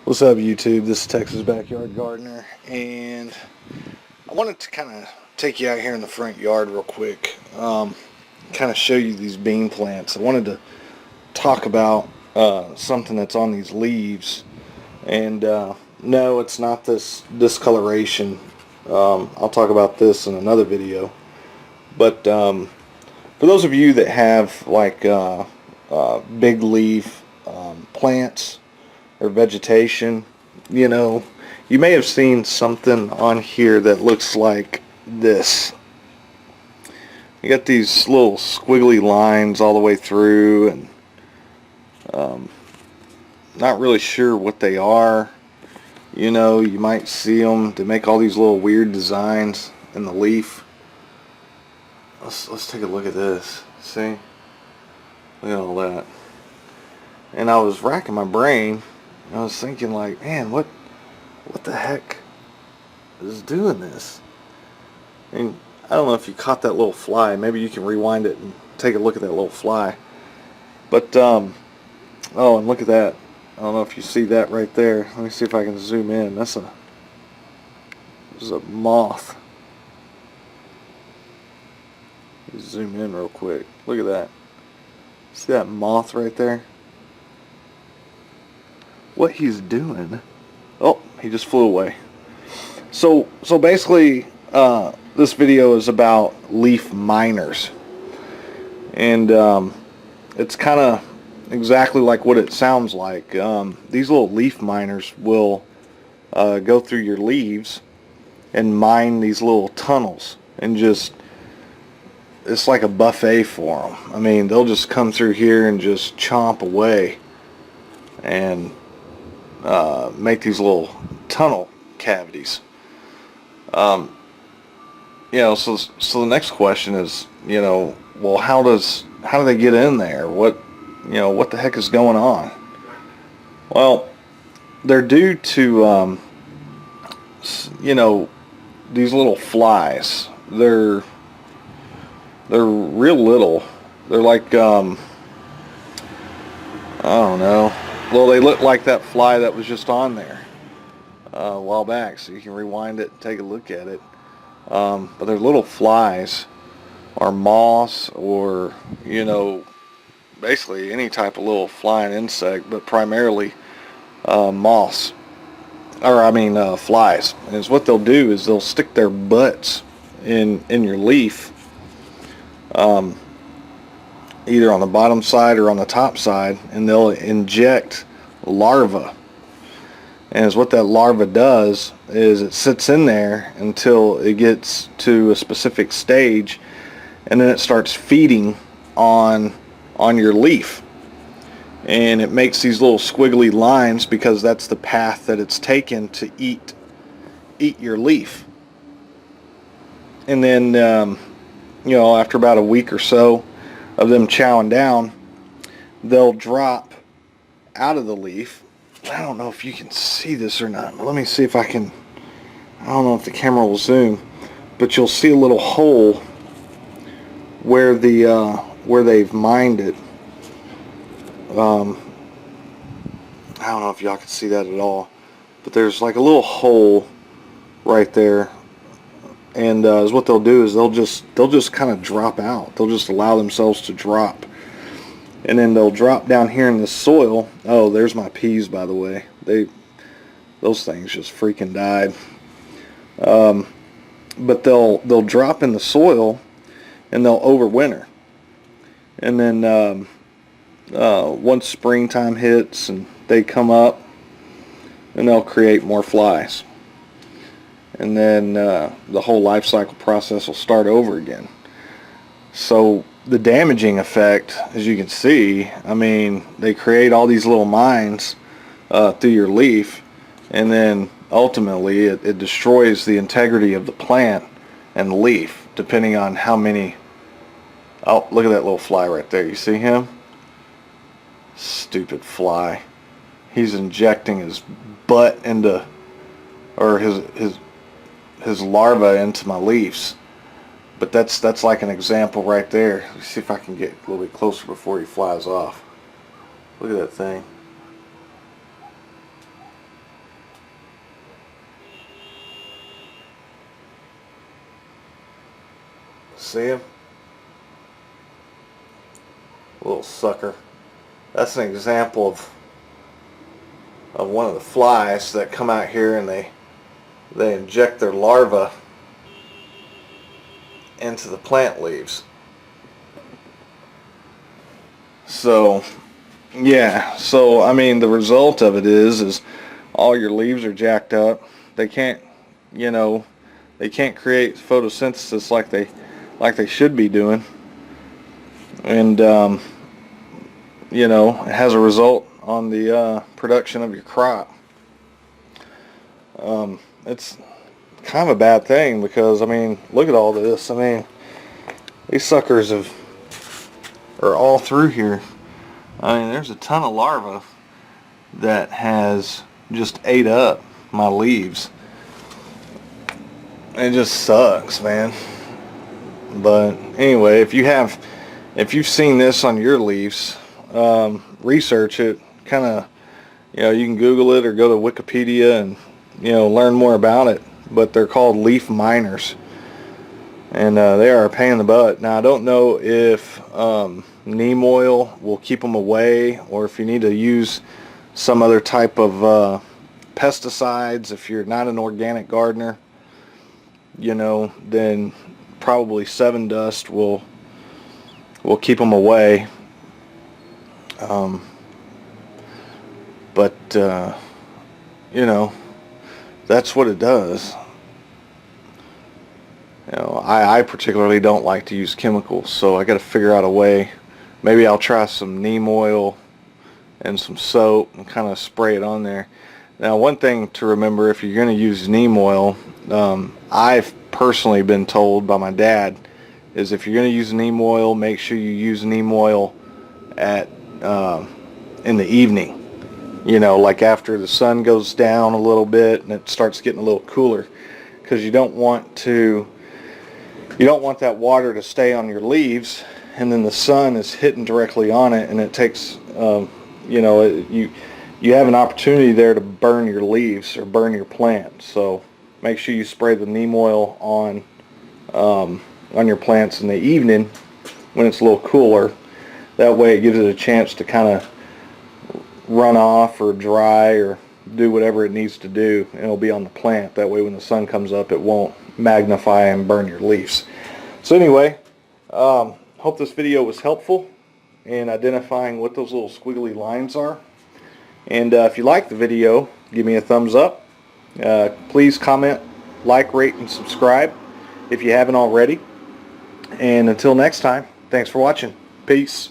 What's up, YouTube? This is Texas Backyard Gardener, and I wanted to kind of take you out here in the front yard real quick, kind of show you these bean plants. I wanted to talk about something that's on these leaves, and no, it's not this discoloration. I'll talk about this in another video, but for those of you that have like big leaf plants or vegetation, you know, you may have seen something on here that looks like this. You got these little squiggly lines all the way through, and not really sure what they are. You know, you might see them. They make all these little weird designs in the leaf. Let's take a look at this. See? Look at all that. And I was racking my brain. I was thinking, like, man, what the heck is doing this? And I don't know if you caught that little fly. Maybe you can rewind it and take a look at that little fly. But oh, and look at that. I don't know if you see that right there. Let me see if I can zoom in. This is a moth. Let me zoom in real quick. Look at that. See that moth right there? What he's doing. Oh, he just flew away. So basically, this video is about leaf miners, and it's kind of exactly like what it sounds like. These little leaf miners will go through your leaves and mine these little tunnels, and just, it's like a buffet for them. I mean, they'll just come through here and just chomp away and make these little tunnel cavities. You know, so the next question is, you know, well, how do they get in there? What the heck is going on? Well, they're due to you know, these little flies. They're real little. They're like I don't know. Well, they look like that fly that was just on there a while back, so you can rewind it and take a look at it. But they're little flies, or moths, or, you know, basically any type of little flying insect, but primarily moths, or I mean flies. And what they'll do is they'll stick their butts in your leaf, either on the bottom side or on the top side, and they'll inject larva. And what that larva does is it sits in there until it gets to a specific stage, and then it starts feeding on your leaf, and it makes these little squiggly lines because that's the path that it's taken to eat your leaf. And then you know, after about a week or so of them chowing down, they'll drop out of the leaf. I don't know if you can see this or not, but let me see if I can. I don't know if the camera will zoom, but you'll see a little hole where they've mined it. I don't know if y'all can see that at all, but there's like a little hole right there. And what they'll do is they'll just kind of drop out. They'll just allow themselves to drop, and then they'll drop down here in the soil. Oh, there's my peas, by the way. Those things just freaking died. But they'll drop in the soil, and they'll overwinter. And then once springtime hits and they come up, and they'll create more flies. And then the whole life cycle process will start over again. So the damaging effect, as you can see, I mean, they create all these little mines through your leaf, and then ultimately it destroys the integrity of the plant and the leaf, depending on how many. Oh, look at that little fly right there. You see him? Stupid fly. He's injecting his butt into, or his larva into my leaves. But that's like an example right there. Let's see if I can get a little bit closer before he flies off. Look at that thing. See him? Little sucker. That's an example of one of the flies that come out here and they inject their larva into the plant leaves. So yeah, so I mean the result of it is all your leaves are jacked up. They can't, you know, they can't create photosynthesis like they should be doing. And you know, it has a result on the production of your crop. It's kind of a bad thing because, I mean, look at all this. I mean, these suckers are all through here. I mean, there's a ton of larvae that has just ate up my leaves. It just sucks, man. But anyway, if you've seen this on your leaves, research it. Kind of, you know, you can Google it or go to Wikipedia and, you know, learn more about it. But they're called leaf miners, and they are a pain in the butt. Now I don't know if neem oil will keep them away, or if you need to use some other type of pesticides. If you're not an organic gardener, you know, then probably 7 dust will keep them away. But you know, that's what it does. You know, I particularly don't like to use chemicals, so I got to figure out a way. Maybe I'll try some neem oil and some soap and kind of spray it on there. Now, one thing to remember, if you're going to use neem oil, I've personally been told by my dad, is if you're going to use neem oil, make sure you use neem oil at in the evening. You know, like after the sun goes down a little bit and it starts getting a little cooler, because you don't want that water to stay on your leaves, and then the sun is hitting directly on it, and it takes you know, you have an opportunity there to burn your leaves or burn your plant. So make sure you spray the neem oil on your plants in the evening when it's a little cooler. That way it gives it a chance to kind of run off or dry or do whatever it needs to do, and it'll be on the plant. That way when the sun comes up, it won't magnify and burn your leaves. So anyway, hope this video was helpful in identifying what those little squiggly lines are. And if you like the video, give me a thumbs up. Please comment, like, rate, and subscribe if you haven't already. And until next time, thanks for watching. Peace.